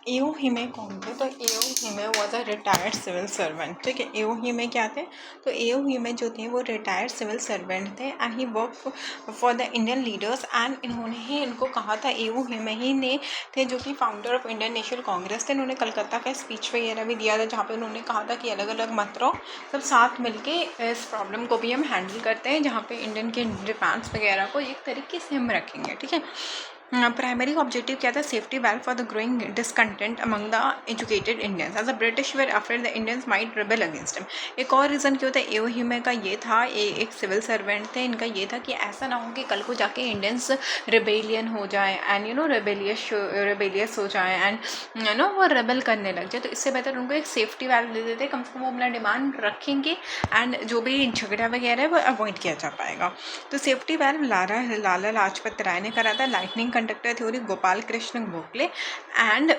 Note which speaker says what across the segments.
Speaker 1: एओ हिमे कौन थे? तो AO Hume was a retired civil servant. ठीक है, एओ हिमे क्या थे? तो एओ हिमे जो थे वो रिटायर्ड सिविल सर्वेंट थे and he work for the Indian leaders. And इन्होंने ही इनको कहा था, एओ हिमे ही ने थे जो कि founder of Indian national Congress थे। इन्होंने कलकत्ता का स्पीच वगैरह भी दिया था जहाँ पे उन्होंने कहा था कि अलग अलग मत रहो, सब साथ मिलके इस प्रॉब्लम को भी हम हैंडल करते हैं, जहाँ पे इंडियन के डिमांड्स वगैरह को एक तरीके से हम रखेंगे। ठीक है, प्राइमरी ऑब्जेक्टिव क्या था? Safety valve for the growing discontent among the educated Indians as the British were afraid the Indians might rebel against him. एक और रीज़न क्या होता है? एओ हिमे का ये था, एक सिविल सर्वेंट थे, इनका ये था कि ऐसा ना हो कि कल को जाके इंडियंस रिबेलियन हो जाए एंड रिबेलियस हो जाए एंड वो रेबल करने लग जाए। तो इससे बेहतर उनको एक सेफ्टी वेल दे देते, कम से कम वो अपना डिमांड रखेंगे एंड जो भी झगड़ा वगैरह है वो अवॉइड किया जा पाएगा। तो सेफ्टी वेल लाला लाजपत राय ने करा था। Lightning conductor theory Gopal Krishna Gokhale and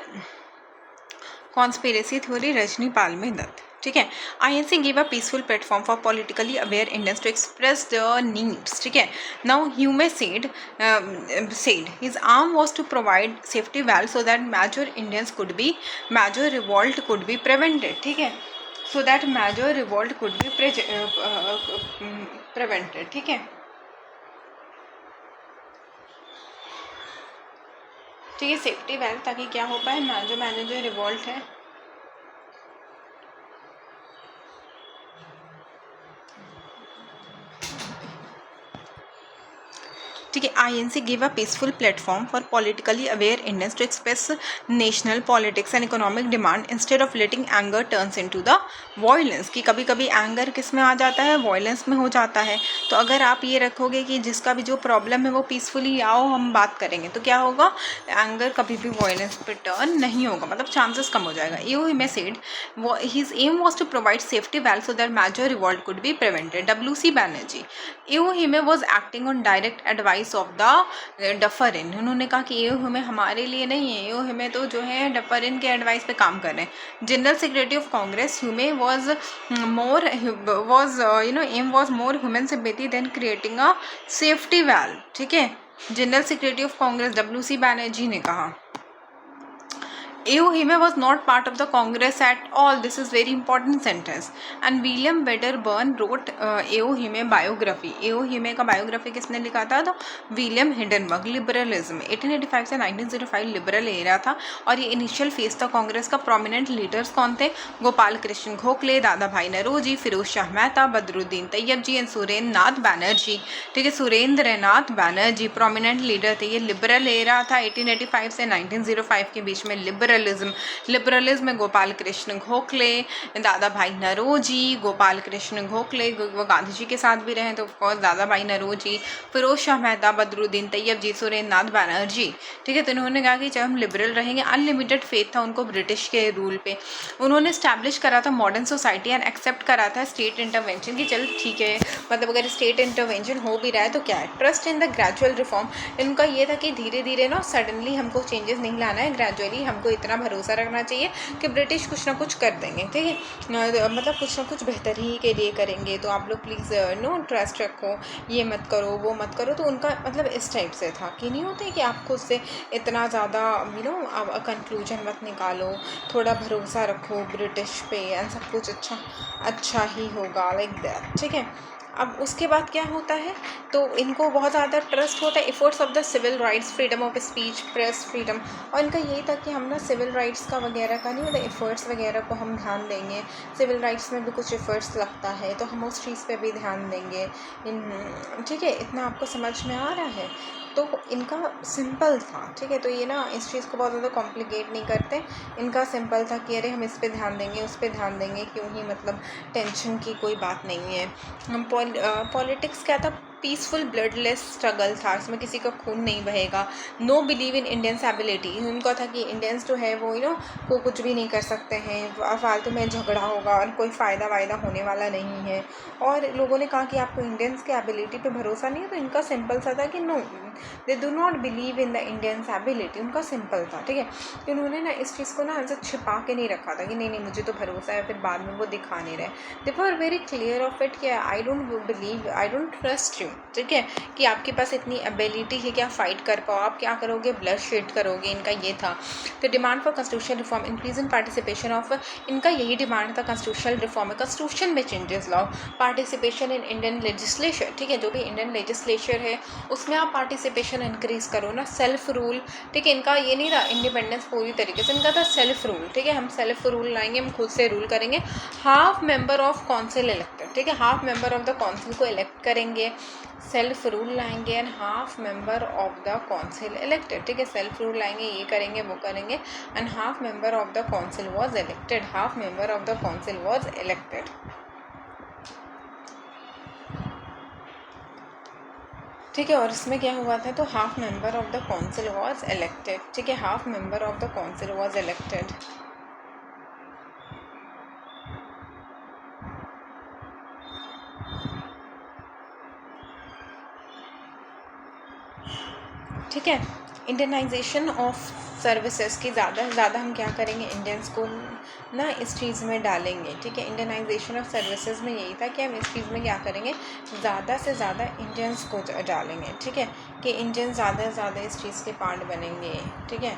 Speaker 1: conspiracy theory Rajani Palme Dutt. ठीक है, INC give a peaceful platform for politically aware Indians to express their needs. ठीक है, now Hume said his arm was to provide safety valve so that major revolt could be prevented। ठीक है, so that major revolt could be prevented। ठीक है, ठीक है, safety well ताकि क्या हो पाए, जो रिवॉल्ट है ठीक है, INC give a peaceful platform for politically aware Indians to express national politics and economic demand instead of letting anger turns into the violence. कि कभी कभी एंगर किस में आ जाता है? वॉयलेंस में हो जाता है। तो अगर आप ये रखोगे कि जिसका भी जो प्रॉब्लम है वो पीसफुली आओ हम बात करेंगे, तो क्या होगा? एंगर कभी भी वॉयलेंस पे टर्न नहीं होगा, मतलब चांसेस कम हो जाएगा। AO Hume said his aim was to provide safety valve so that major revolt could be prevented. WC Banerjee. AO Hume was acting on direct advice of the Dufferin. उन्होंने कहा कि एओ हिमे हमारे लिए नहीं है, एओ हिमे तो जो है डफरिन के एडवाइस पे काम कर रहे हैं। General secretary of Congress Hume was um was more human sympathy than creating a safety well. ठीक है, general secretary of Congress WC Banerjee ने कहा। एओ हिमे was not part of the Congress at all. This is very important sentence. And William Wedderburn wrote AO हिमे biography. एओ हिमे का biography किसने लिखा था? तो William Hindenburg. Liberalism 1885 से 1905 लिबरल एरा था और ये इनिशियल फेज था कांग्रेस का। प्रोमिनेंट लीडर्स कौन थे? गोपाल कृष्ण गोखले, दादा भाई नौरोजी, फिरोज शाह मेहता, बदरुद्दीन तैयब जी एंड सुरेंद्र नाथ बैनर्जी। ठीक है, सुरेंद्र नाथ बैनर्जी प्रोमिनेंट लीडर थे। ये लिबरल एरा था 1885 से 1905 के बीच में। लिबरलिज्म में गोपाल कृष्ण गोखले, दादा भाई नौरोजी, गोपाल कृष्ण गोखले वो गांधी जी के साथ भी रहे तो ऑफकोर्स दादा भाई नौरोजी, फिरोज शाह मेहता, बदरुद्दीन तैयब जी, सुरेंद्र नाथ बैनर्जी। ठीक है, तो इन्होंने कहा कि जब हम लिबरल रहेंगे, अनलिमिटेड फेथ था उनको ब्रिटिश के रूल पे। उन्होंने स्टैब्लिश करा था मॉडर्न सोसाइटी एंड एक्सेप्ट करा था स्टेट इंटरवेंशन की। चल ठीक है, मतलब अगर स्टेट इंटरवेंशन हो भी रहा है तो क्या है? Trust in the gradual reform. इनका ये था कि धीरे धीरे ना सडनली हमको चेंजेस नहीं लाना है, ग्रेजुअली हमको इतना भरोसा रखना चाहिए कि ब्रिटिश कुछ ना कुछ कर देंगे। ठीक है, मतलब कुछ ना कुछ बेहतर ही के लिए करेंगे, तो आप लोग प्लीज़ नो ट्रस्ट रखो, ये मत करो वो मत करो। तो उनका मतलब इस टाइप से था कि नहीं होते कि आप खुद से इतना ज़्यादा कंक्लूजन मत निकालो, थोड़ा भरोसा रखो ब्रिटिश पे एंड सब कुछ अच्छा ही होगा, लाइक दैट। ठीक है, अब उसके बाद क्या होता है? तो इनको बहुत ज़्यादा ट्रस्ट होता है efforts of the civil rights, freedom of speech, press freedom. और इनका यही था कि हम ना सिविल राइट्स का वगैरह का नहीं होता, एफर्ट्स वगैरह को हम ध्यान देंगे। सिविल राइट्स में भी कुछ एफर्ट्स लगता है तो हम उस चीज़ पे भी ध्यान देंगे। ठीक है, इतना आपको समझ में आ रहा है? तो इनका सिंपल था। ठीक है, तो ये ना इस चीज़ को बहुत ज़्यादा कॉम्प्लिकेट नहीं करते। इनका सिंपल था कि अरे हम इस पे ध्यान देंगे, उस पे ध्यान देंगे, क्यों ही, मतलब टेंशन की कोई बात नहीं है। हम पॉलिटिक्स क्या था? पीसफुल ब्लडलेस स्ट्रगल था, इसमें किसी का खून नहीं बहेगा। Know believe in Indians ability. उनका था कि इंडियंस जो है वो को कुछ भी नहीं कर सकते हैं, फालतू में झगड़ा होगा और कोई फ़ायदा वायदा होने वाला नहीं है। और लोगों ने कहा कि आपको इंडियंस के एबिलिटी पे भरोसा नहीं है, तो इनका सिंपल सा था कि no, they do not believe in the Indians ability. उनका सिंपल था। ठीक है, उन्होंने ना इस चीज़ को ना ऐसे छिपा के नहीं रखा था कि नहीं मुझे तो भरोसा है, फिर बाद में वो दिखा नहीं रहे। They were very clear of it कि I don't believe, I don't trust you. ठीक है, कि आपके पास इतनी एबिलिटी है कि आप फाइट कर पाओ, आप क्या करोगे, ब्लड शेड करोगे, इनका ये था। तो demand for constitutional reform, increase in participation of, इनका यही डिमांड था कॉन्स्टिट्यूशनल रिफॉर्म में, कॉन्स्टिट्यूशन में चेंजेस लाओ, पार्टिसिपेशन इन इंडियन लेजिस्लेचर, ठीक है, जो भी इंडियन लेजिस्लेचर है उसमें आप पार्टिसिपेशन इंक्रीज करो ना, सेल्फ रूल, ठीक है, इनका ये नहीं था इंडिपेंडेंस पूरी तरीके से, इनका था सेल्फ रूल, ठीक है, हम सेल्फ रूल लाएंगे, हम खुद से रूल करेंगे, half member of council elected, ठीक है, half member of the council को इलेक्ट करेंगे, सेल्फ रूल लाएंगे and half member of the council elected, ठीक है, सेल्फ रूल लाएंगे, ये करेंगे, वो करेंगे, and half member of the council was elected, half member of the council was elected. ठीक है, और इसमें क्या हुआ था, तो half member of the council was elected, ठीक है, half member of the council was elected. ठीक है, इंडियनाइजेशन ऑफ सर्विसेज की ज़्यादा से ज़्यादा हम क्या करेंगे, इंडियंस को ना इस चीज़ में डालेंगे, ठीक है, इंडियनाइजेशन ऑफ सर्विसेज में यही था कि हम इस चीज़ में क्या करेंगे, ज़्यादा से ज़्यादा इंडियंस को डालेंगे, ठीक है, कि इंडियंस ज़्यादा से ज़्यादा इस चीज़ के पार्ट बनेंगे, ठीक है।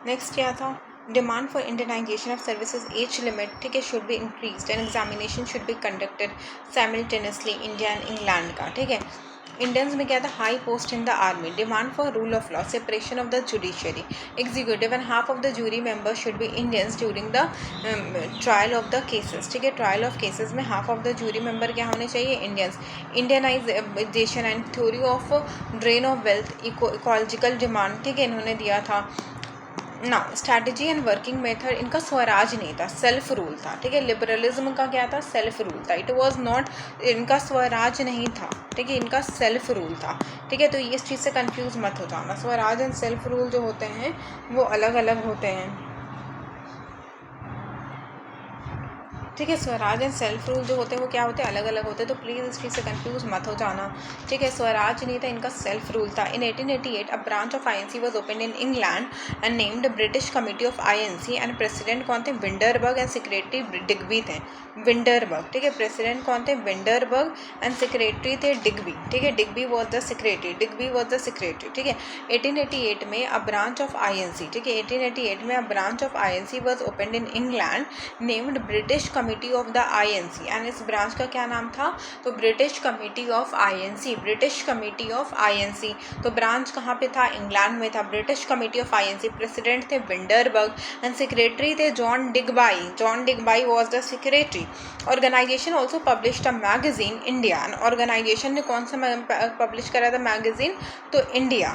Speaker 1: नेक्स्ट क्या था, demand for Indianization of services age limit, ठीक है, should be increased and examination should be conducted simultaneously India and England का, ठीक है। इंडियंस में क्या था, high post in the army, demand for rule of law, separation of the judiciary executive and half of the jury members should be Indians during the trial of the cases, ठीक है, trial of cases में half of the jury member क्या होने चाहिए, Indians. Indianisation and theory of drain of wealth, ecological demand, ठीक है, इन्होंने दिया था ना। स्ट्रैटेजी एंड वर्किंग मेथड, इनका स्वराज नहीं था, सेल्फ रूल था, ठीक है, लिबरलिज्म का क्या था, सेल्फ रूल था, इट वाज नॉट, इनका स्वराज नहीं था, ठीक है, इनका सेल्फ रूल था, ठीक है, तो ये इस चीज़ से कंफ्यूज मत हो जाना, स्वराज एंड सेल्फ रूल जो होते हैं वो अलग अलग होते हैं, ठीक है, स्वराज एंड सेल्फ रूल जो होते हैं वो क्या होते हैं, अलग अलग होते हैं, तो प्लीज़ इस चीज़ से कंफ्यूज मत हो जाना, ठीक है, स्वराज नहीं था, इनका सेल्फ रूल था। इन 1888 अ branch of INC was open in England and named British committee of INC and president कौन थे, विंडरबर्ग एंड सेक्रेटरी डिग्बी थे, विंडरबर्ग, ठीक है, प्रेसिडेंट कौन थे, विंडरबर्ग एंड सेक्रेटरी थे डिग्बी, ठीक है, Digby was the secretary, Digby was the secretary, ठीक है। 1888 में अ ब्रांच ऑफ आईएनसी, ठीक है, 1888 में a branch of INC was open in England named British committee of the INC, and इस ब्रांच का क्या नाम था, तो British committee of INC, British committee of INC, तो ब्रांच कहाँ पे था, इंग्लैंड में था, British committee of INC, president थे विंडरबर्ग एंड सेक्रेटरी थे John Digby, John Digby was the secretary. Organisation also published a magazine India, organisation ने कौन सा पब्लिश करा था मैगजीन, तो इंडिया।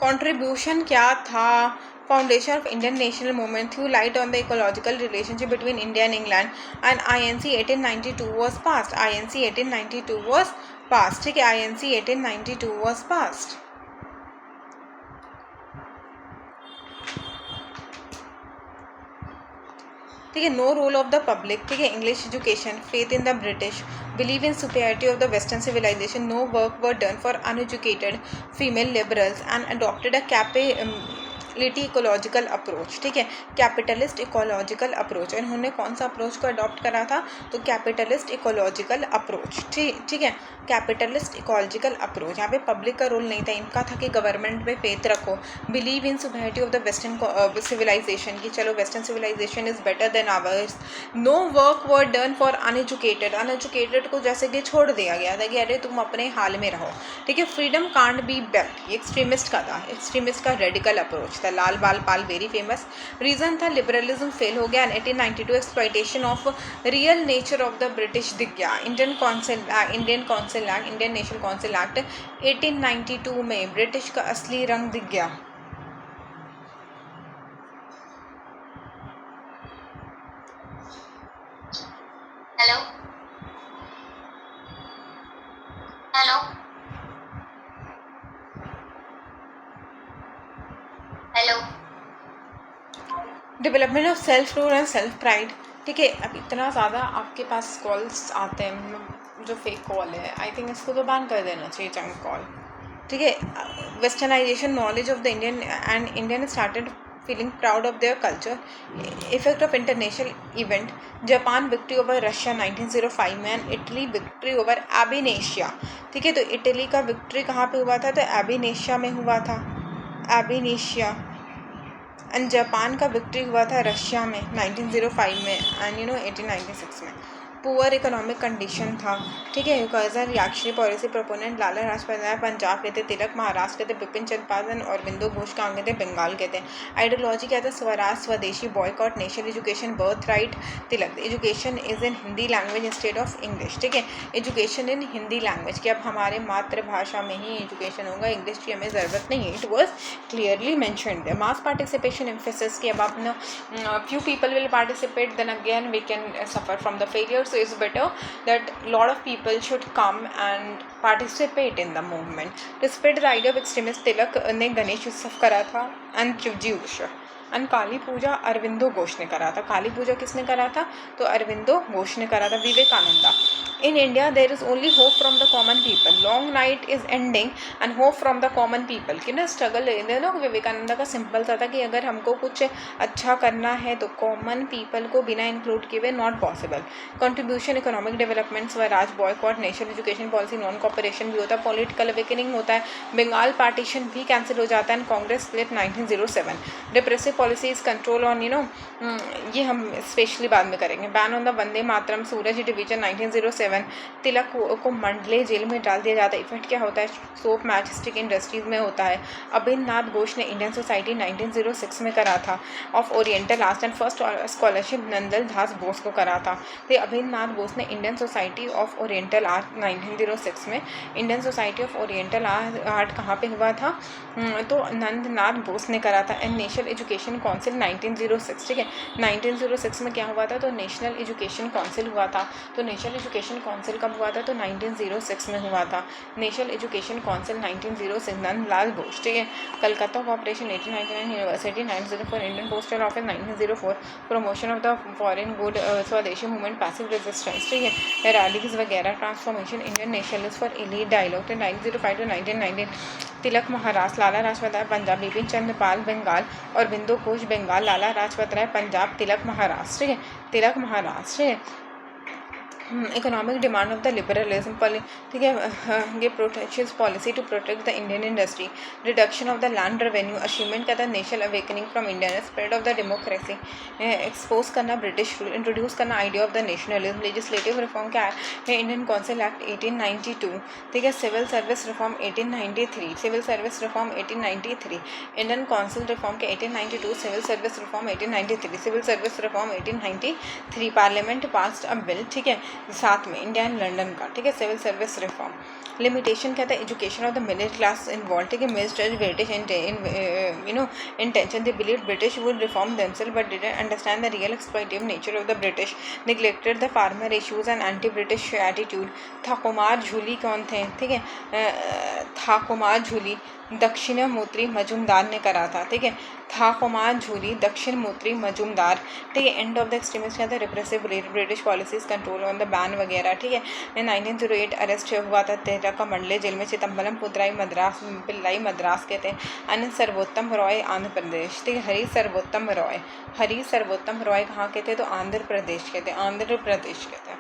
Speaker 1: कंट्रीब्यूशन क्या था, Foundation of Indian national movement threw light on the ecological relationship between India and England, and INC 1892 was passed, INC 1892 was passed, ठीक है, INC 1892 was passed। ठीक है, no role of the public, ठीक है, English education, faith in the British, believe in superiority of the western civilization, no work were done for uneducated female liberals and adopted a ecological approach, ठीक है, capitalist ecological approach, इन्होंने कौन सा approach को adopt करा था, तो capitalist ecological approach, ठीक है, कैपिटलिस्ट इकोलॉजिकल अप्रोच। यहाँ पे पब्लिक का रोल नहीं था, इनका था कि गवर्नमेंट पे फेथ रखो, believe in superiority of the western civilization, की चलो western civilization is better than ours, no work were done for uneducated, uneducated को जैसे कि छोड़ दिया गया था कि अरे तुम अपने हाल में रहो, ठीक है, freedom can't be belt, extremist का था, एक्सट्रीमिस्ट का रेडिकल अप्रोच था, लाल बाल पाल वेरी फेमस। रीजन था लिबरलिज्म फेल हो गया, 1892 exploitation of real nature of the British दिख गया, इंडियन नेशनल काउंसिल एक्ट 1892 में ब्रिटिश का असली रंग दिख गया।
Speaker 2: Hello hello hello
Speaker 1: development of self rule and self pride, ठीक है, अब इतना ज़्यादा आपके पास कॉल्स आते हैं जो फेक कॉल है, आई थिंक इसको तो बैन कर देना चाहिए जंक कॉल, ठीक है। Westernization knowledge of the Indian and Indian started feeling proud of their culture. Effect of international event, Japan victory over Russia 1905 में एंड इटली विक्ट्री ओवर एबिनेशिया. ठीक है, तो इटली का विक्ट्री कहाँ पे हुआ था? तो एबिनेशिया में हुआ था, एबिनेशिया. एंड जापान का विक्ट्री हुआ था रशिया में 1905 में एंड 1896 में. पुअर इकोनॉमिक कंडीशन था. ठीक है, रिएक्शनरी पॉलिसी प्रोपोनेंट लाला लाजपत राय पंजाब के थे, तिलक महाराष्ट्र के थे, बिपिन चंद्र पाल और अरविंदो घोष कहाँ के थे? बंगाल के थे. आइडियोलॉजी क्या था? स्वराज, स्वदेशी, boycott, national education, birth right. Tilak, education is in Hindi language instead of English. ठीक है, एजुकेशन इन हिंदी लैंग्वेज कि अब हमारे मातृभाषा में ही एजुकेशन होगा, इंग्लिश की हमें ज़रूरत नहीं है. It was clearly mentioned. Mass participation emphasis कि अब आप few people will participate, then again we can suffer from the failure. So it's better that lot of people should come and participate in the movement. To spread the idea of extremist, तिलक ने गणेश उत्सव करा था and Shivji उत्सव. And काली पूजा अरविंदो घोष ने करा था. काली पूजा किसने करा था? तो अरविंदो घोष ने करा था. Vivekananda. In India there is only hope from the common people. Long night is ending and hope from the common people. कि ना स्ट्रगल विवेकानंदा का सिंपल सा था कि अगर हमको कुछ अच्छा करना है तो कॉमन पीपल को बिना इंक्लूड किए हुए not possible. Contribution economic development, Swaraj, boycott, national education policy, non cooperation भी होता है. पॉलिटिकल अवेकनिंग होता है. बंगाल पार्टीशन भी कैंसिल हो जाता है. And Congress split 1907. Depressive policies, control on ये हम स्पेशली बाद में करेंगे. Ban on the Vande Mataram, Suraj division 1907. तिलक को मंडले जेल में डाल दिया जाता है. इफेक्ट क्या होता है? सोप मैच स्टिक इंडस्ट्रीज में होता है. अभिननाथ घोष ने इंडियन सोसाइटी 1906 में करा था of oriental arts and first scholarship Nandal Das Bose को करा था. तो अभिननाथ बोस ने Indian society of oriental art 1906 में. Indian society of oriental art कहाँ पे हुआ था? तो नंदनाथ बोस ने करा था. And national education council 1906. ठीक है, 1906 में क्या हुआ था? तो नेशनल एजुकेशन काउंसिल हुआ था. तो नेशनल एजुकेशन काउंसिल कब हुआ था? तो 1906 में हुआ था. National education council 1906. Nandalal Bose. ठीक है, Calcutta corporation 1899. University 1904. Indian postal office 1904. Promotion of the foreign good, swadeshi movement, passive resistance. ठीक है, रैलीज वगैरह, transformation, Indian nationalist for elite dialogue 1905 to 1919. Tilak Maharashtra, Lala Lajpat Rai Punjab, Bipin Chandra Pal Bengal, Aurobindo Ghosh Bengal, Lala Lajpat Rai Punjab, Tilak Maharashtra. ठीक है, Tilak Maharashtra. Economic demand of the liberalism. ठीक है, ये protection policy to protect the Indian industry. Reduction of the land revenue. Achievement का था national awakening from India. Spread of the democracy. Expose करना British rule. Introduce करना idea of the nationalism. Legislative reform क्या है? Indian council act 1892. ठीक है, civil service reform 1893. Civil service reform 1893. Indian council reform के 1892. Civil service reform 1893. Civil service reform 1893. Parliament passed अ bill. ठीक है, साथ में इंडिया एंड लंदन का. ठीक है, सिविल सर्विस रिफॉर्म. लिमिटेशन क्या था? Education of the middle class involve. ठीक है, mister British intention. They believed British would reform themselves but didn't understand the real exploitative nature of the British. Neglected the farmer issues and anti-British attitude. थाकुमार झूली कौन थे? ठीक है, थाकुमार झूली दक्षिणामूर्ति मजूमदार ने करा था. ठीक है, थाकुमार झूली दक्षिणामूर्ति मजूमदार. ठीक है, एंड ऑफ द एक्सट्रीमिस्ट क्या था? Repressive British policies, control on the ban वगैरह. ठीक है, 1908 अरेस्ट हुआ था तेरह का मंडले जेल में. चिदम्बरम पुत्राई मद्रास, पिल्लाई मद्रास के थे. एंड सर्वोत्तम रॉय आंध्र प्रदेश. ठीक है, हरी सर्वोत्तम रॉय. हरी सर्वोत्तम रॉय कहाँ के थे? तो आंध्र प्रदेश के थे. आंध्र प्रदेश के थे.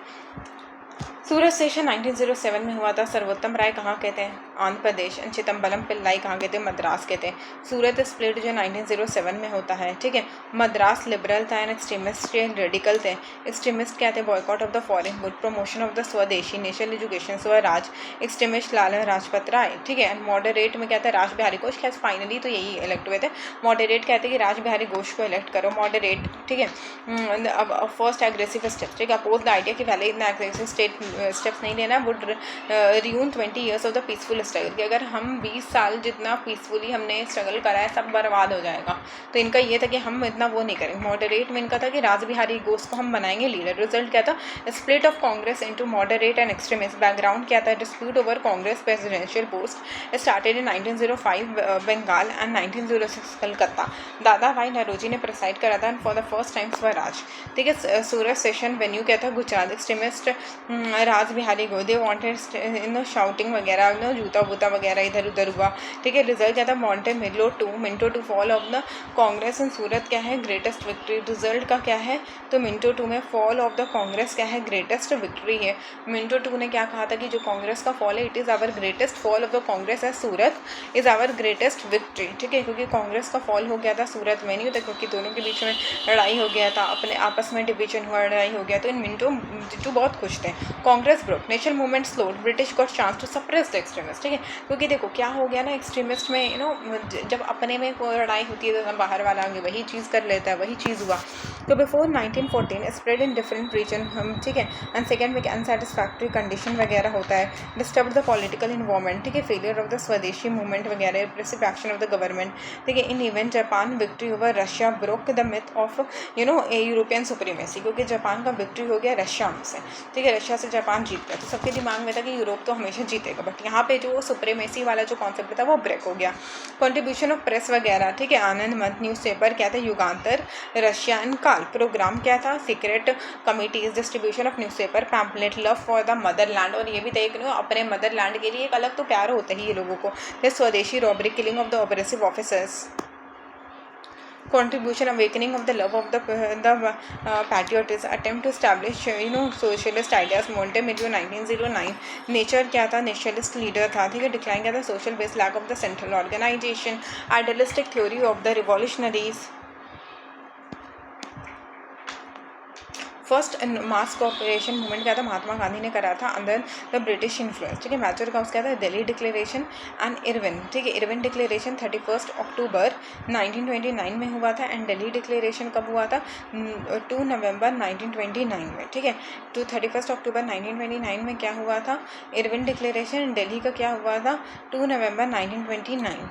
Speaker 1: सूरत सेशन 1907 में हुआ था. सर्वोत्तम राय कहाँ के थे? आंध्र प्रदेश. एंड चिदम्बरम पिल्लाई कहाँ के थे? मद्रास के थे. सूरत स्प्लिट जो 1907 में होता है. ठीक है, मद्रास लिबरल था एंड एक्सट्रीमिस्ट रेडिकल थे. एक्सट्रीमिस्ट क्या थे? Boycott of the foreign good, promotion of the स्वदेशी, नेशनल एजुकेशन, स्वराज. एक्सट्रीमिस्ट लाला लाजपत राय. ठीक है, एंड मॉडरेट में क्या था? राज बिहारी घोष. खैर फाइनली तो यही इलेक्ट हुए थे. मॉडरेट कहते हैं कि राज बिहारी घोष को इलेक्ट करो, मॉडरेट. ठीक है, अब फर्स्ट एग्रेसिव स्टेप. ठीक है, अपोज द आइडिया कि पहले इतना एग्रेसिव स्टेप्स नहीं लेना. Would ruin 20 years of the peaceful struggle. कि अगर हम 20 साल जितना पीसफुली हमने स्ट्रगल करा है सब बर्बाद हो जाएगा. तो इनका ये था कि हम इतना वो नहीं करेंगे. मॉडरेट में इनका था कि राज बिहारी घोष को हम बनाएंगे लीडर. रिजल्ट क्या था? Split of Congress into moderate and extremist. Background क्या था? Dispute over Congress presidential post. Started in 1905 Bengal and 1906 Calcutta. Dadabhai Naoroji ने प्रेसाइड करा था. For the first time Swaraj. ठीक है, सूरत सेशन वेन्यू क्या था? Gujarat. Extremist Raj Bihari Ghosh. They wanted shouting वगैरह, जूता जूता वूता वगैरह इधर उधर हुआ, ठीक है। रिजल्ट क्या था, Minto two fall of the Congress in Surat क्या है, ग्रेटेस्ट विक्ट्री। रिजल्ट का क्या है, तो मिंटो टू में फॉल ऑफ द कांग्रेस क्या है, ग्रेटेस्ट विक्ट्री है। मिंटो टू ने क्या कहा था कि जो कांग्रेस का फॉल है, it is our greatest fall of the Congress है, Surat is our greatest victory, ठीक है। क्योंकि कांग्रेस का फॉल हो गया था, सूरत में नहीं होता, क्योंकि दोनों के बीच में लड़ाई हो गया था, अपने आपस में डिवीजन हुआ, लड़ाई हो गया। तो इन मिंटो टू बहुत खुश थे। Congress broke, national movement slowed, British got chance to suppress the extremist, ठीक है। क्योंकि देखो क्या हो गया ना, एक्सट्रीमिस्ट में जब अपने में कोई लड़ाई होती है तो बाहर वाला आगे वही चीज़ कर लेता है, वही चीज़ हुआ। तो before 1914 spread in different region, ठीक है। एंड सेकेंड में अनसेटिस्फैक्ट्री कंडीशन वगैरह होता है, डिस्टर्ब द पॉलिटिकल इन्वायरमेंट, ठीक है। Failure of the swadeshi movement वगैरह, repressive action of the government, ठीक है। In event Japan victory over Russia broke the myth of European supremacy, क्योंकि जापान का विक्ट्री हो गया रशिया से, ठीक है। रशिया से जापान जीत गया, तो सबके दिमाग में था कि यूरोप तो हमेशा जीतेगा, बट यहाँ पे जो सुप्रीमेसी वाला जो कॉन्सेप्ट था वो ब्रेक हो गया। कंट्रीब्यूशन ऑफ प्रेस वगैरह, ठीक है। आनंद मत न्यूज़पेपर क्या था, युगांतर, रशिया एंड काल। प्रोग्राम क्या था, secret committees, distribution of newspaper, pamphlet, love for the Motherland, और ये भी देख लो अपने मदरलैंड के लिए एक अलग तो प्यार होता ही ये लोगों को। स्वदेशी robbery, killing of the oppressive officers, contribution, awakening of the love of the patriotism, attempt to establish socialist ideas, Montemillo 1909, nature क्या था, nationalist leader था, ठीक है। decline क्या था, social base, lack of the central organization, idealistic theory of the revolutionaries, first mass cooperation movement क्या था, महात्मा गांधी ने करा था अंदर द ब्रिटिश इन्फ्लुएंस, ठीक है। मैचर का क्या था, दिल्ली डिक्लेरेशन एंड इरविन, ठीक है। इरविन डिक्लेरेशन 31 अक्टूबर 1929 में हुआ था, एंड दिल्ली डिक्लेरेशन कब हुआ था, 2 नवंबर 1929 में, ठीक है। 31 अक्टूबर 1929 में क्या हुआ था, इरविन डिक्लेरेशन। दिल्ली का क्या हुआ था, 2 नवंबर 1929।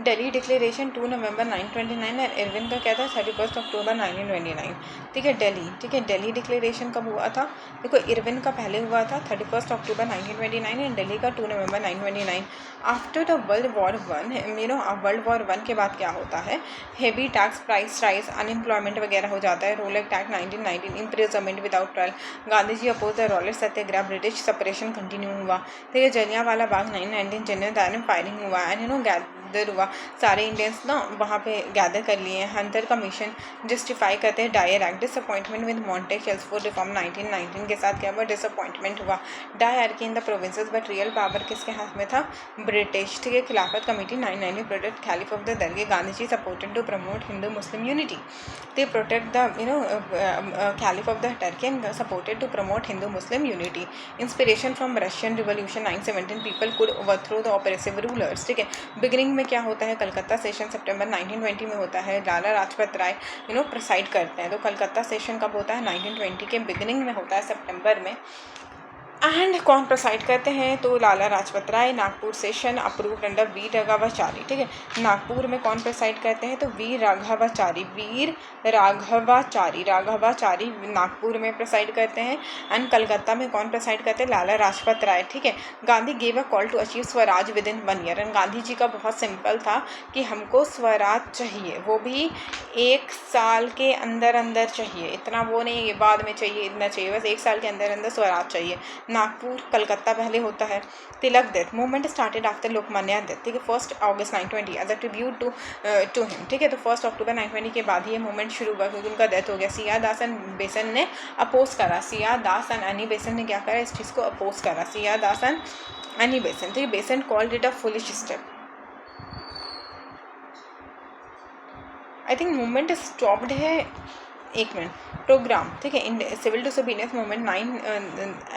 Speaker 1: दिल्ली डिक्लेरेशन 2 नवंबर 1929 और इरविन का क्या था, 31 अक्टूबर 1929, ठीक है। दिल्ली, ठीक है। दिल्ली डिक्लेरेशन कब हुआ था, देखो इरविन का पहले हुआ था 31 अक्टूबर 1929 एंड दिल्ली का 2 नवंबर 1929। After the world war one के बाद क्या होता है, heavy tax, price rise, unemployment वगैरह हो जाता है। Rowlatt act 1919, imprisonment without trial, Gandhi ji oppose the Rowlatt satyagraha, British separation continue हुआ, ठीक है। Jallianwala Bagh 1919, general Dyer firing हुआ, एंड गैदर हुआ, सारे इंडियंस वहाँ पे गैदर कर लिए हैं। हंटर कमीशन जस्टिफाई करते हैं Dyer act, disappointment with Montagu Chelmsford reform 1919 के साथ क्या हुआ, डिसअपॉइंटमेंट हुआ। Dyarchy in the provinces but real power किसके हाथ में था, ब्रिटिश, ठीक है। खिलाफत कमेटी 1990 प्रोटेक्ट खलीफ ऑफ द दरगाह, Gandhi ji supported to promote Hindu Muslim unity, they protect the खलीफ of the Turkey and supported to promote Hindu Muslim unity. Inspiration from Russian revolution 1917, people could overthrow the oppressive rulers, ठीक है। Beginning में क्या होता है, Calcutta session सितंबर 1920 में होता है, लाला लाजपत राय प्रिसाइड करते हैं। तो कलकत्ता सेशन कब होता है, 1920 के बिगिनिंग में होता है, सितंबर में। एंड कौन प्रोसाइड करते हैं, तो लाला लाजपत राय। नागपुर सेशन अप्रूव्ड अंडर वीर राघवाचारी, ठीक है। नागपुर में कौन प्रोसाइड करते हैं, तो वीर राघवाचारी नागपुर में प्रोसाइड करते हैं। एंड कलकत्ता में कौन प्रोसाइड करते हैं, लाला लाजपत राय, ठीक है। Gandhi gave a call to achieve swaraj within 1 year, and Gandhi ji का बहुत सिंपल था कि हमको स्वराज चाहिए, वो भी 1 साल के अंदर चाहिए, इतना वो नहीं ये बाद में चाहिए, इतना चाहिए, बस 1 साल के अंदर स्वराज चाहिए। नागपुर कलकत्ता पहले होता है। Tilak death movement started after Lokmanya death, ठीक है, 1 August 1920 as a tribute to him, ठीक है। तो 1 अक्टूबर 1920 के बाद ही ये मूवमेंट शुरू हुआ क्योंकि उनका डेथ हो गया। सिया दास एंड बेसन ने अपोज करा, सिया दास एंड एनी बेसन ने क्या करा, इस चीज़ को अपोज करा, सिया दास एंड एनी बेसन, ठीक है। Besant called it a foolish step. I think movement stopped है, 1 मिनट। प्रोग्राम, ठीक है। In civil disobedience movement 9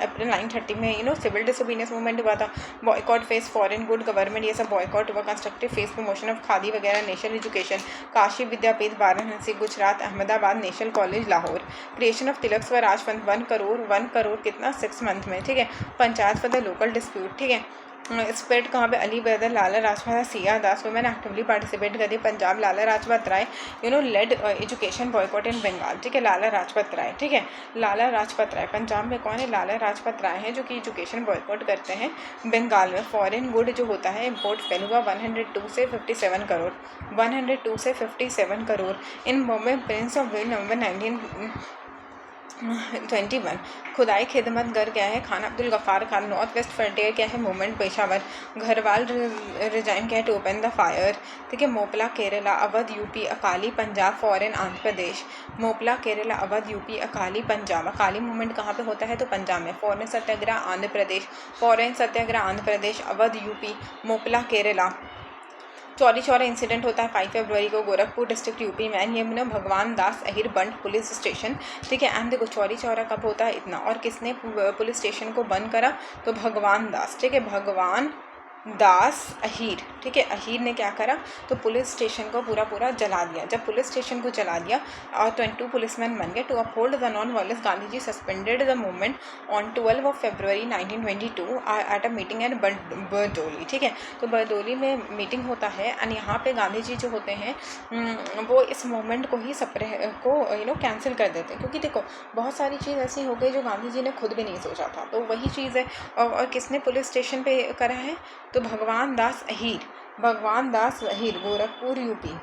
Speaker 1: April 1930 में सिविल डिसोबीडियंस मूवमेंट हुआ था। Boycott phase foreign good government, ये सब बॉयकॉट हुआ। Constructive phase promotion of khadi वगैरह, national education, Kashi Vidyapith Varanasi Gujarat, Ahmedabad national college Lahore. Creation of Tilak swaraj fund 1 crore कितना 6 मंथ में, ठीक है। Panchayat for the local dispute, ठीक है। स्प्रेड कहाँ पे, अली बैदर, लाला लाजपत, सिया दास वुमेन एक्टिवली पार्टिसिपेट करी पंजाब, लाला लाजपत राय लेड एजुकेशन बॉयकॉट इन बंगाल, ठीक है, लाला लाजपत राय, ठीक है, लाला लाजपत राय पंजाब में कौन है, लाला लाजपत राय हैं जो कि एजुकेशन बॉयकॉट करते हैं बंगाल में। फॉरेन गुड जो होता है इम्पोर्ट फेल हुआ 102 से 57 करोड़, 102 से 57 करोड़ इन बॉम्बे प्रिंस ऑफ नवंबर 1921। खुदाई खिदमत गर क्या है, Khan Abdul Ghaffar Khan. North west frontier क्या है, मूवमेंट पेशावर। घरवाल रिजाइन क्या है, टू ओपन द फायर, ठीक है। Moplah Kerala, Awadh UP, Akali Punjab, foreign Andhra Pradesh. Moplah Kerala, Awadh UP, Akali Punjab. Akali movement कहाँ पे होता है, तो पंजाब में। फॉरेन सत्याग्रह आंध्र प्रदेश, फॉरेन सत्याग्रह आंध्र प्रदेश, अवध यूपी, मोपला केरला। चौरी चौरा इंसिडेंट होता है 5 फरवरी को गोरखपुर डिस्ट्रिक्ट यूपी में। ये भगवान दास अहिर बंद पुलिस स्टेशन, ठीक है। एंड देखो चौरी चौरा कब होता है, इतना, और किसने पुलिस स्टेशन को बंद करा, तो भगवान दास, ठीक है, भगवान दास अहीर, ठीक है। अहीर ने क्या करा, तो पुलिस स्टेशन को पूरा जला दिया। जब पुलिस स्टेशन को जला दिया और 22 पुलिसमैन बन गए। To uphold the non violence, Gandhi ji suspended the movement on 12 फरवरी 1922 at a meeting at Bardoli, ठीक है। तो बरदौली में मीटिंग होता है एंड यहाँ पे गांधी जी जो होते हैं वो इस मूवमेंट को ही कैंसिल कर देते हैं, क्योंकि देखो बहुत सारी चीज़ ऐसी हो गई जो गांधी जी ने खुद भी नहीं सोचा था। तो वही चीज़ है। और किसने पुलिस स्टेशन पे करा है, तो भगवान दास अहीर, भगवान दास अहीर, गोरखपुर यूपी।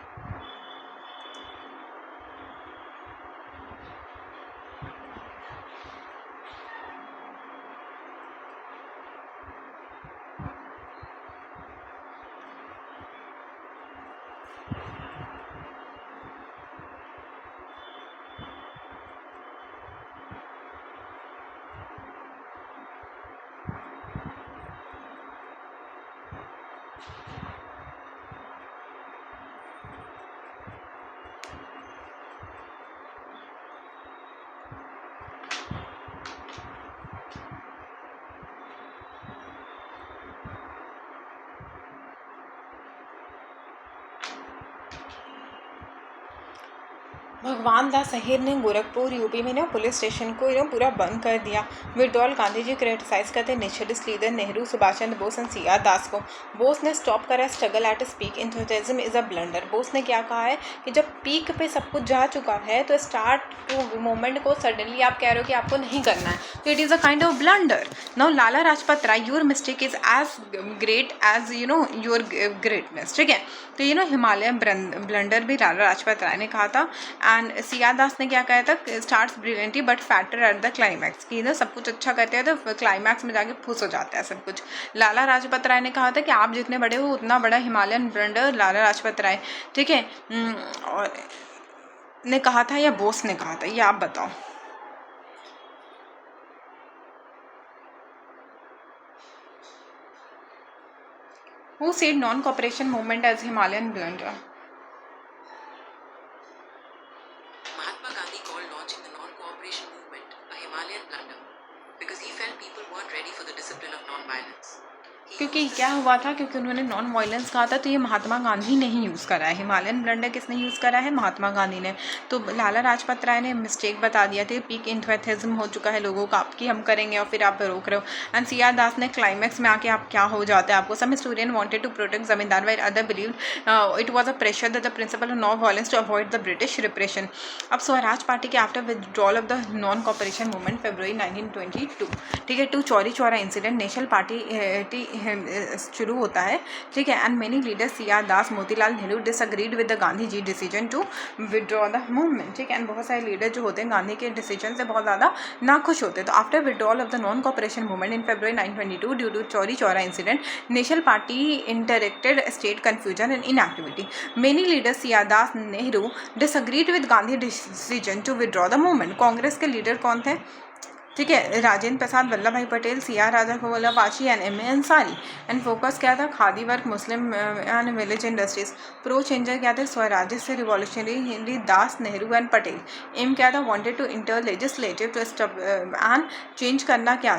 Speaker 1: भगवान दास अहीर ने गोरखपुर यूपी में पुलिस स्टेशन को पूरा बंद कर दिया। विड्रॉल, गांधी जी क्रिटिसाइज करते nationalist leader Nehru, Subhash Chandra Bose and C R Das को। बोस ने स्टॉप करा struggle at peak, enthusiasm is a blunder. Bose ने क्या कहा है कि जब पीक पे सब कुछ जा चुका है तो स्टार्ट मूवमेंट को सडनली आप कह रहे हो कि आपको नहीं करना है, तो it is a kind of blunder. Now Lala Lajpat Rai, your mistake is as great as your greatness, ठीक है। तो हिमालयन ब्लंडर भी लाला लाजपत राय ने कहा था। एंड सिया दास ने क्या कहा था, starts brilliantly but fatter at the climax, कि सब कुछ अच्छा करते हैं तो क्लाइमैक्स में जाके फुस हो जाता है सब कुछ। लाला लाजपत राय ने कहा था कि आप जितने बड़े हो उतना बड़ा हिमालयन ब्लंडर लाला लाजपत राय, ठीक है। और ने कहा था या बोस ने कहा था, ये आप बताओ। Who said non-cooperation movement as Himalayan blunder?
Speaker 3: Mahatma Gandhi called launching the non-cooperation movement a Himalayan blunder because he felt people weren't ready for the discipline of non-violence.
Speaker 1: क्योंकि क्या हुआ था, क्योंकि उन्होंने नॉन वायलेंस कहा था, तो ये महात्मा गांधी ने ही यूज़ करा है। हिमालयन ब्लंडर किसने यूज़ करा है, महात्मा गांधी ने। तो लाला लाजपत राय ने मिस्टेक बता दिया था, पीक इंथुसियाज्म हो चुका है लोगों का आपकी, हम करेंगे, और फिर आप रोक रहे हो। एंड सी आर दास ने क्लाइमैक्स में आके आप क्या हो जाता है आपको। Some historian wanted to protect zamindar while other believed it was a pressure that the principle of non violence to avoid the British repression. अब स्वराज पार्टी के after withdrawal of the non cooperation movement February 1922, ठीक है, to Chauri Chaura incident, national party शुरू होता है, ठीक है। And many leaders C R Das, Motilal Nehru disagreed with the Gandhi ji decision to withdraw the movement, ठीक है। एंड बहुत सारे लीडर जो होते हैं गांधी के डिसीजन से बहुत ज़्यादा नाखुश होते हैं। तो after withdrawal of the non cooperation movement in फरवरी 1922 due to Chauri Chaura incident, national party interacted state confusion and inactivity. Many leaders C R Das, Nehru disagreed with Gandhi decision to withdraw the movement. Congress के लीडर कौन थे, ठीक है, राजेंद्र प्रसाद, वल्लभ भाई पटेल, सी आर राजा वल्लभ वाशी and M A Ansari. And focus क्या था, khadi work, Muslim and village industries. Pro changer क्या थे, स्वराज्य से revolutionary Das, Nehru and Patel. Aim क्या था, wanted to enter legislative to and change करना क्या,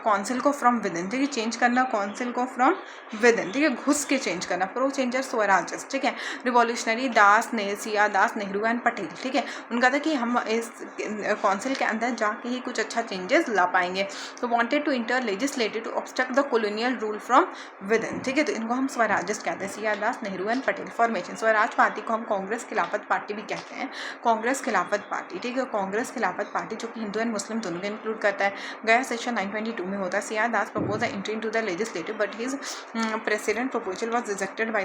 Speaker 1: काउंसिल को फ्रॉम विद इन, ठीक है, चेंज करना काउंसिल को फ्रॉम विद इन, ठीक है, घुस के चेंज करना। प्रो चेंजर स्वराज्य, ठीक है, revolutionary Das, C R Das, Nehru and Patel, ठीक है। उनका था कि हम इस काउंसिल के अंदर जाके ही कुछ अच्छा चेंजेस ला पाएंगे। तो wanted to enter legislative to obstruct the colonial rule from within, ठीक है। तो इनको हम स्वराजिस्ट कहते हैं, CR. Das, Nehru and Patel. Formation, Swaraj party को हम कांग्रेस खिलाफत पार्टी भी कहते हैं, कांग्रेस खिलाफत पार्टी, ठीक है। कांग्रेस खिलाफत पार्टी जो कि हिंदू एंड मुस्लिम दोनों को इंक्लूड करता है, गया सेशन 922 में होता है। CR. Das propose the entry into the legislative but his president proposal was rejected by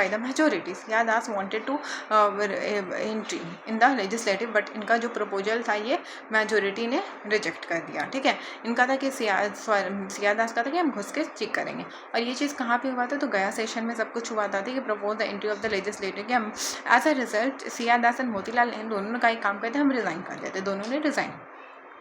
Speaker 1: the majority. CR. Das wanted to entry in the legislative but इनका जो प्रपोजल था ये मेजॉरिटी ने रिजेक्ट कर दिया, ठीक है। इनका था कि सी.आर. दास का था कि हम घुस के चेक करेंगे, और ये चीज़ कहाँ पे हुआ था, तो गया सेशन में सब कुछ हुआ था, ठीक है। Propose the entry of the legislative कि हम as a result CR. Das and Motilal Nehru दोनों ने का एक काम करते, हम रिज़ाइन कर देते, दोनों ने रिज़ाइन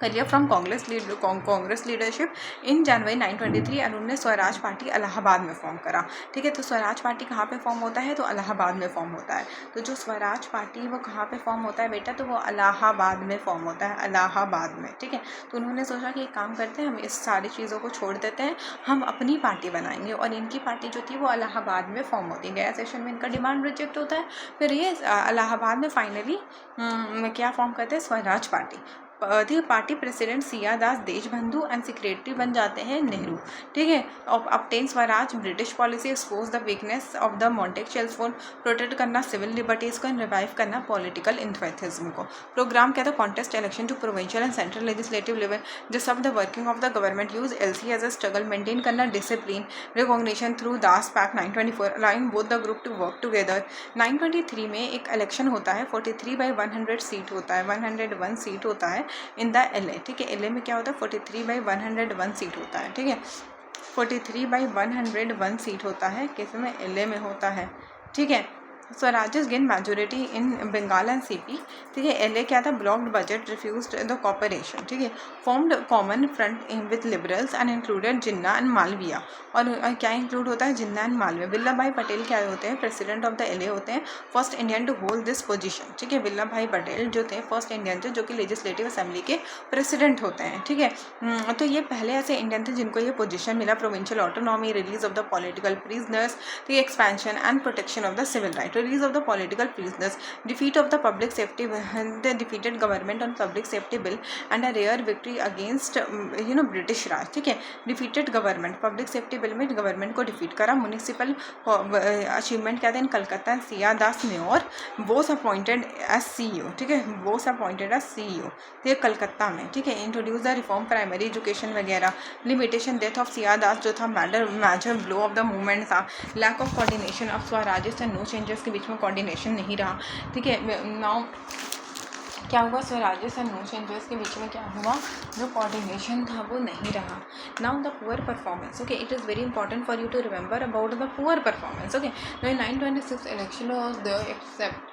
Speaker 1: करिए फ्रॉम कांग्रेस लीडरशिप इन जनवरी 923 और उन्होंने स्वराज पार्टी इलाहाबाद में फॉर्म करा, ठीक है। तो स्वराज पार्टी कहाँ पे फॉर्म होता है, तो इलाहाबाद में फॉर्म होता है। तो जो स्वराज पार्टी वो कहाँ पे फॉर्म होता है बेटा, तो वो इलाहाबाद में फॉर्म होता है, इलाहाबाद में, ठीक है। तो उन्होंने सोचा कि एक काम करते हैं, हम इस सारी चीज़ों को छोड़ देते हैं, हम अपनी पार्टी बनाएंगे, और इनकी पार्टी जो थी वो इलाहाबाद में फॉर्म होती है। गया सेशन में इनका डिमांड रिजेक्ट होता है, फिर ये इलाहाबाद में फाइनली क्या फॉर्म करते हैं, Swaraj party. Party president C R. Das Deshbandhu and secretary बन जाते हैं नेहरू, ठीक है। Obtain Swaraj British policy, expose the weakness of the मॉन्टेक्चुअल्स फॉर प्रोटेक्ट करना सिविल लिबर्टीज़ को, रिवाइव करना पॉलिटिकल इंथ्वेथिज्म को। प्रोग्राम क्या था, contest election to provincial and central legislative level, जो सब the working of the government use L C. As a struggle, maintain करना discipline, recognition through Das pact 924, allowing both the group to work together. 923 में एक election होता है, 43/100 seat होता है, 101 seat होता है इन द एल.ए., ठीक है। एल.ए. में क्या होता है, 43/101 सीट होता है, ठीक है। 43/101 सीट होता है, किस में, एल.ए. में होता है, ठीक है। Swarajes gain majority in Bengal and CP, ठीक है। एल.ए. क्या था, blocked budget, refused the cooperation, ठीक है। Formed common front with liberals and included Jinnah and Malaviya, और क्या इंक्लूड होता है, जिन्ना एंड मालविया। वल्लभ भाई पटेल क्या होते हैं, प्रेसिडेंट ऑफ द एल.ए. होते हैं, first Indian to hold this position, ठीक है। वल्लभ भाई पटेल जो थे फर्स्ट इंडियन थे जो कि लेजिस्लेटिव असेंबली के प्रेसिडेंट होते हैं, ठीक है। तो ये पहले ऐसे इंडियन थे जिनको ये पोजीशन मिला। Provincial autonomy, release of the political prisoners, the expansion and protection of the civil right, release of the political prisoners, defeat of the public safety, the defeated government on public safety bill and a rare victory against British Raj, ठीक है। defeated government, public safety bill में government को defeat करा। Municipal achievement क्या था in Calcutta, C R. Das mayor, Bose appointed as CEO, ठीक है, Bose appointed as CEO, ये कलकत्ता में, ठीक है। Introduce the reform primary education वगैरह। Limitation, death of C R. Das जो था major blow of the movement था। Lack of coordination of Swarajist and no changes के बीच में कोऑर्डिनेशन नहीं रहा, ठीक है। नाउ क्या हुआ, स्वराजिस्ट एंड नो चेंजेस के बीच में क्या हुआ, जो कोऑर्डिनेशन था वो नहीं रहा। Now the poor performance, okay, it is very important for you to remember about the poor performance, okay. 926 election was the except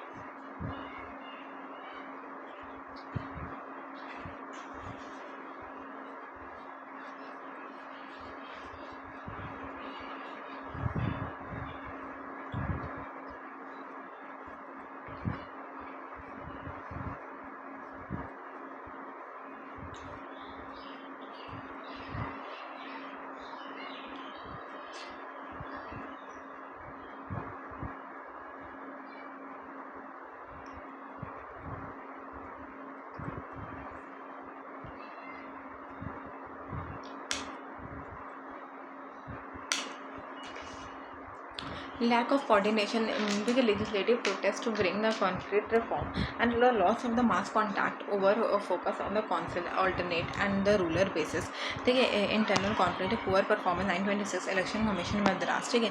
Speaker 1: lack of coordination in the legislative protest to bring the concrete reform and the loss of the mass contact over focus on the council alternate and the ruler basis, ठीक है। Internal conflict, poor performance, 926 election commission Madras, ठीक है।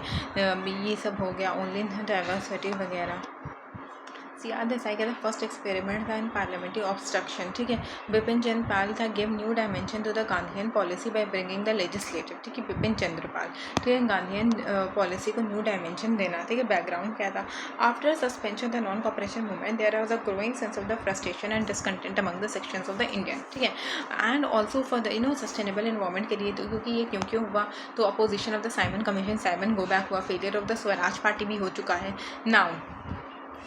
Speaker 1: ये सब हो गया, only diversity वगैरह। CR. Desai का फर्स्ट एक्सपेरिमेंट था इन पार्लियामेंट्री ऑब्स्ट्रक्शन, ठीक है। बिपिन चंद्र पाल था give new dimension to the Gandhian policy by bringing the legislative, ठीक है। बिपिन चंद्र पाल, ठीक है, गांधीयन पॉलिसी को न्यू डायमेंशन देना, ठीक है। बैकग्राउंड क्या था, after suspension the non cooperation movement there was a growing sense of the frustration and discontent among the sections of the Indian, ठीक है। And also for the sustainable environment के लिए, तो क्योंकि ये क्यों हुआ, तो opposition of the Simon commission, Simon go back हुआ, failure of the Swaraj party भी हो चुका है। नाउ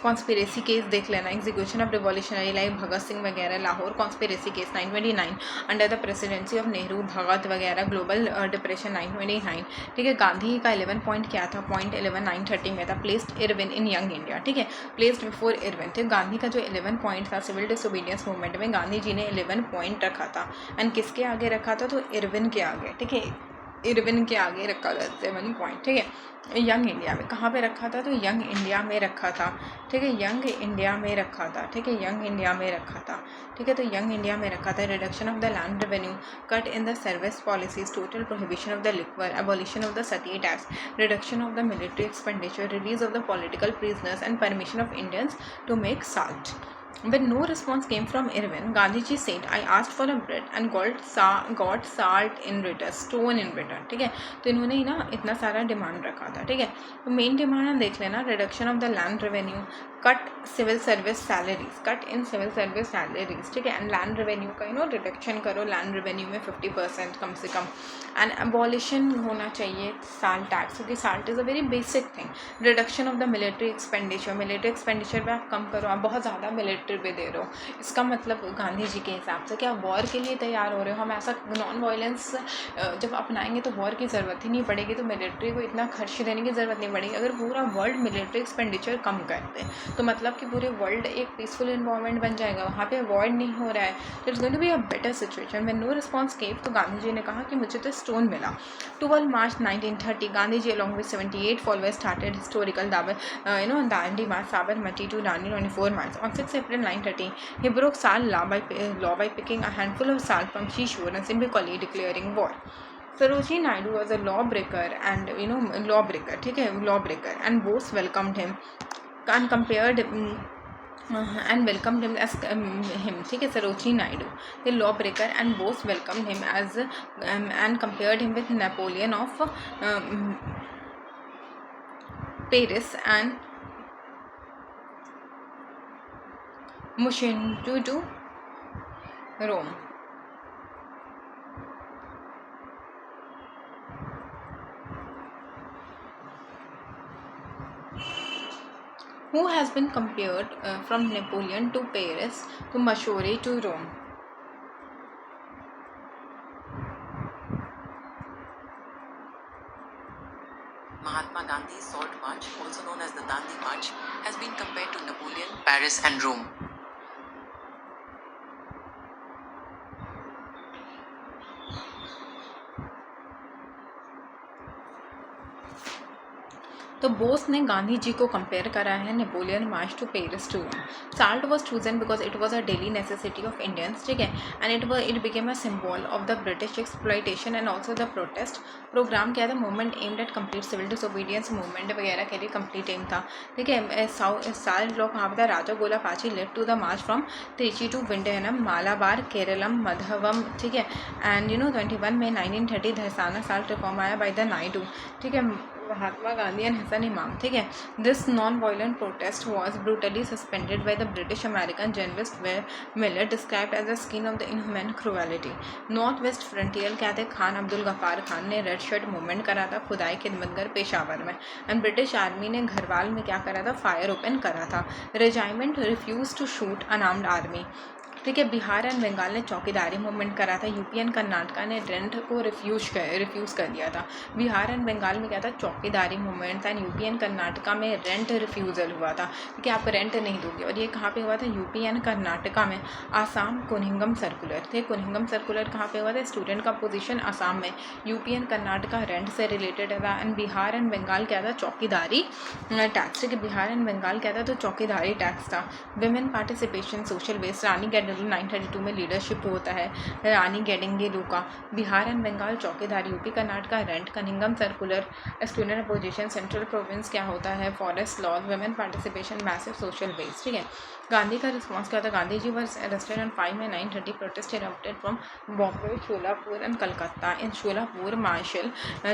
Speaker 1: कॉन्स्पिरेसी केस देख लेना, execution of revolutionary like Bhagat Singh वगैरह, Lahore conspiracy case 929, under the presidency of Nehru, Bhagat वगैरह, ग्लोबल डिप्रेशन 929, ठीक है। गांधी का 11 पॉइंट क्या था, पॉइंट 11 930 में था, प्लेस्ड इरविन इन यंग इंडिया, ठीक है, प्लेस्ड बिफोर इरविन। तो गांधी का जो 11 पॉइंट था सिविल डिसोबीडियंस मूवमेंट में, गांधी जी ने 11 पॉइंट रखा था, एंड किसके आगे रखा था, तो इरविन के आगे, ठीक है, इरविन के आगे रखा था 7 पॉइंट, ठीक है। यंग इंडिया में कहाँ पे रखा था, तो यंग इंडिया में रखा था, ठीक है, यंग इंडिया में रखा था, ठीक है, यंग इंडिया में रखा था, ठीक है, तो यंग इंडिया में रखा था। Reduction of the land revenue, cut in the service policies, total prohibition of the liquor, abolition of the sati tax, reduction of the military expenditure, release of the political prisoners and permission of Indians to make salt. When no response came from Irwin, Gandhiji said, "I asked for a bread and got salt in return, stone in return." ठीक है, तो इन्होंने ही ना इतना सारा demand रखा था, ठीक है। तो मेन डिमांड देख लेना, reduction of the land revenue, cut civil service salaries, cut in civil service salaries, ठीक है, एंड लैंड रेवेन्यू का रिडक्शन करो, लैंड रेवेन्यू में 50% कम से कम, एंड एबॉलिशन होना चाहिए साल्ट टैक्स, क्योंकि salt is a very basic thing. Reduction of the military expenditure, military expenditure पे आप कम करो, आप बहुत ज़्यादा मिलिट्री पे दे रहे हो। इसका मतलब गांधी जी के हिसाब से क्या वॉर के लिए तैयार हो रहे हो, हम ऐसा नॉन वायलेंस जब अपनाएंगे तो वॉर की ज़रूरत ही नहीं पड़ेगी, तो मिलिट्री को इतना खर्च देने की ज़रूरत नहीं पड़ेगी। अगर पूरा वर्ल्ड मिलिट्री एक्सपेंडिचर कम करते तो मतलब कि पूरे वर्ल्ड एक पीसफुल इन्वायरमेंट बन जाएगा, वहाँ पे वॉर नहीं हो रहा है, तो it's going to be a better situation. When no response came, तो गांधी जी ने कहा कि मुझे तो स्टोन मिला। 12 March 1930, Gandhi ji along with 78 followers started historical Dandi march Sabarmati to Dandi 24 March. On 6 April 1930, he broke salt law by picking a handful of salt from seashore and symbolically declaring war. Sarojini Naidu was a lawbreaker and lawbreaker, ठीक है, lawbreaker, and Bose welcomed him and compared and welcomed him as him, ठीक है, Sarojini Naidu, the lawbreaker, and Bose welcomed him as and compared him with Napoleon of Paris and Mushinju to Rome. Who has been compared from Napoleon to Paris to Mashore to Rome?
Speaker 3: Mahatma Gandhi's Salt March, also known as the Dandi March, has been compared to Napoleon, Paris, and Rome.
Speaker 1: तो बोस ने गांधी जी को compare करा है Napoleon march to Paris to Rome. Salt was chosen because it was a daily necessity of Indians, ठीक है, and it became a symbol of the British exploitation and also the protest. Program क्या था, movement aimed at complete civil disobedience movement वगैरह के लिए complete M था, ठीक है। साल्ट लॉ कहाँ पर था, Rajagopalachari led to the march from Trichy to विंडयनम, मालाबार, केरलम, मधवम, ठीक है, and 21 May 1930 Dharasana salt reform आया बाय द नायडू, ठीक है, महात्मा गांधी एंड हसन इमाम, ठीक है। This non violent protest was brutally suspended by the British American journalist Miller, described as the skin of the inhuman cruelty. North west frontier क्या थे, खान अब्दुल गफ्फार खान ने red shirt movement करा था खुदाई खिदमतगर पेशावर में, एंड ब्रिटिश आर्मी ने घरवाल में क्या करा था, फायर ओपन करा था। Regiment refuse to shoot unarmed army, ठीक है। बिहार एंड बंगाल ने चौकीदारी मूवमेंट करा था, यूपी एंड कर्नाटका ने रेंट को रिफ्यूज़ कर दिया था। बिहार एंड बंगाल में क्या था, चौकीदारी मूवमेंट था, एंड यूपी एंड कर्नाटका में रेंट रिफ्यूज़ल हुआ था, क्योंकि आप रेंट नहीं दोगे। और ये कहाँ पे हुआ था, यूपी एंड कर्नाटका में। आसाम कुनिंगम सर्कुलर थे, कुनिंगम सर्कुलर कहाँ पे हुआ था, स्टूडेंट का पोजीशन आसाम में। यूपी एंड कर्नाटका रेंट से रिलेटेड था, एंड बिहार एंड बंगाल क्या था, चौकीदारी टैक्स, ठीक है, बिहार एंड बंगाल क्या था, तो चौकीदारी टैक्स था। Women participation social west, Rani 932 में लीडरशिप होता है, Rani Gaidinliu. Bihar and Bengal chowkidari, UP Karnataka rent, Cunningham circular, student opposition, central province क्या होता है, forest laws, women participation, massive social west, ठीक है। गांधी का रिस्पॉन्स क्या था, Gandhi ji was arrested on 5 May 1930, protest erupted from Bombay, Sholapur and Calcutta. In Sholapur martial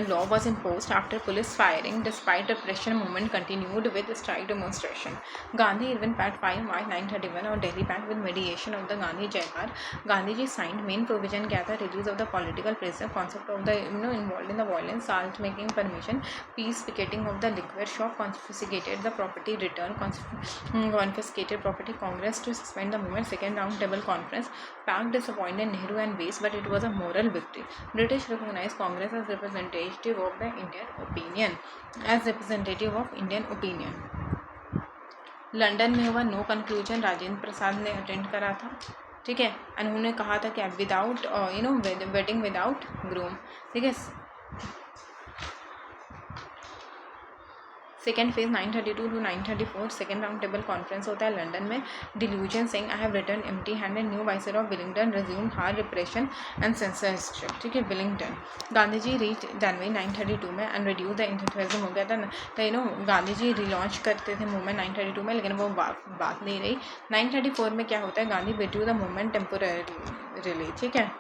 Speaker 1: law was imposed after police firing. Despite repression, movement continued with strike demonstration. Gandhi even packed 5 March 1931 और Delhi pact with mediation of the Gandhi Jayakar, Gandhi ji signed main provision क्या था, release of the political prisoner, concept of the involve in the violence, salt making permission, peace picketing of the liquid shop, confiscated the property return, confiscated property, Congress to suspend the movement, second round table conference, pact disappointed Nehru and वेस but it was a moral victory, British recognise Congress as representative of the Indian opinion, London में हुआ no conclusion, Rajendra Prasad ने attend करा था, ठीक है, and उन्होंने कहा था कि विदाउट वेडिंग विदाउट ग्रूम, ठीक है। Second phase 932 to 934 second round table conference होता है लंदन में, डिल्यूजन सिंह I have return empty handed, new viceroy of Willingdon resume hard repression and censorship, ठीक है, विलिंगटन, गांधी जी रीच जनवरी 932 में एंड रिड्यूस द इंथुजियाज्म हो गया था, तो गांधी जी रिलॉन्च करते थे मूवमेंट 932 में, लेकिन वो बात नहीं रही। 934 में क्या होता है, Gandhi withdrew the movement temporarily, ठीक है।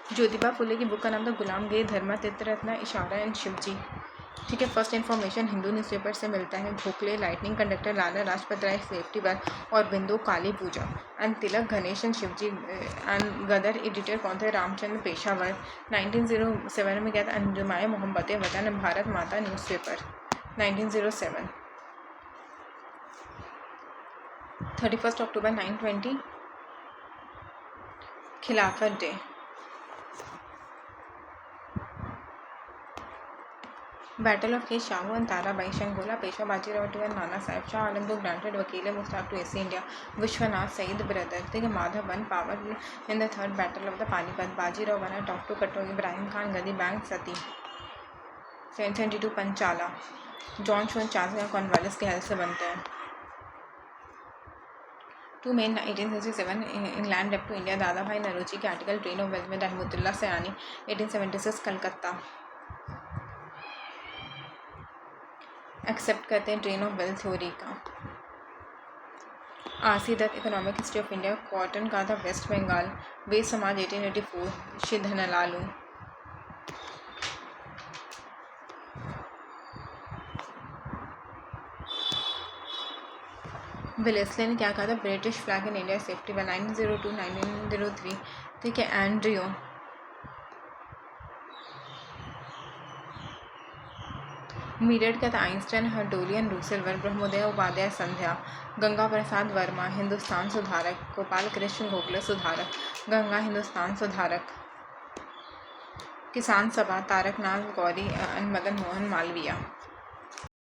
Speaker 1: ज्योतिबा फुले की बुक का नाम था गुलाम गिर धर्मा तीर्थरत्न इशारा एंड शिवजी, ठीक है। फर्स्ट इन्फॉर्मेशन हिंदू न्यूज़पेपर से मिलता है, भोकले lightning conductor, Lala Lajpat Rai safety work और बिंदु Kali Puja, and Tilak Ganesh and Shivaji and Ghadar editor कौन थे, रामचंद्र पेशावर। 1907 में क्या था, अंजुमाए मोहब्बत वतन भारत माता न्यूज़पेपर 1907। 31 अक्टूबर 920 खिलाफत डे, बैटल ऑफ के Shahu and Tarabai, Sangola, Peshwa Bajirao two and Nana Sahib, Shah Alam को ग्रांटेड वकील मुश्ताक to EC India, Vishwanath Syed brother, ठीक है, Madhav won power in the third battle of the Panipat, Bajirao बना टॉक टू कटो, इब्राहिम खान गदी बैंक सती, 722 पंचाला, जॉन शोन चार्ल्स कॉर्नवालिस के हेल्प से बनते हैं। 2 May 1867 England left to India, Dadabhai Naoroji के आर्टिकल ट्रेन ऑफ वेल्थ में रहमतुल्लाह सयानी, 1876 कलकत्ता एक्सेप्ट करते हैं ट्रेन ऑफ वेल्थ थ्योरी का। RC Dutt economic history of India, cotton का था वेस्ट बंगाल, वेद समाज 1884, श्री धनलालू। वेलेस्ले ने क्या कहा था, British flag in India safety one 1902 1903, ठीक है, एंड्रियो। मीरेट का था आइंस्टाइन, हर्डोलियन रूसेलवर, ब्रह्मोदय उपाध्याय संध्या, गंगा प्रसाद वर्मा हिंदुस्तान सुधारक, गोपाल कृष्ण गोखले सुधारक, गंगा हिंदुस्तान सुधारक, किसान सभा तारकनाथ गौरी, मदन मोहन मालवीय।